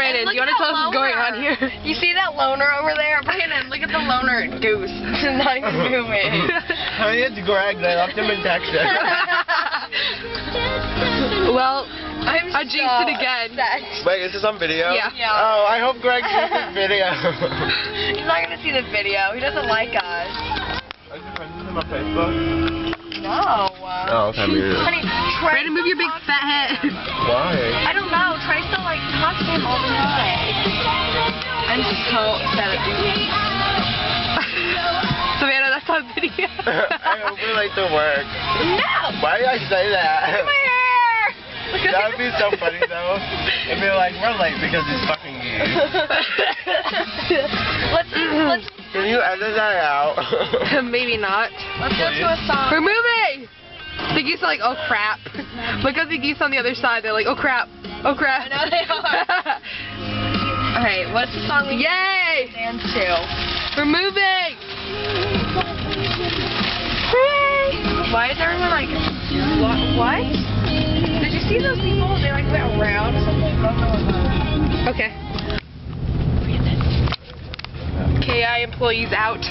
Brandon, do you want to tell us what's going on here? You see that loner over there? Brandon, look at the loner goose. It's not even moving. I need to Greg. I left him in Texas. Well, I jinxed it again. Wait, is this on video? Yeah. Oh, I hope Greg sees this video. He's not gonna see the video. He doesn't like us. Are you friends with him on Facebook? No. Oh, okay, maybe. Honey, Brandon, move your big fat head. Why? I don't know. Trey still like talks to him all the time. I'm so upset at you. Savannah, that's on video. I hope we're late to work. No! Why did I say that? My hair! That would be so funny though. It'd be like, we're late because he's fucking you. Let's Can you edit that out? Maybe not. go to a song. We're moving! The geese are like, oh crap. Look at the geese on the other side. They're like, oh crap. Oh crap. I know they are. Alright, what's the song we Yay! dance to? We're moving! Why is everyone like, what? Did you see those people? They like went around or something? Okay. KI employees out.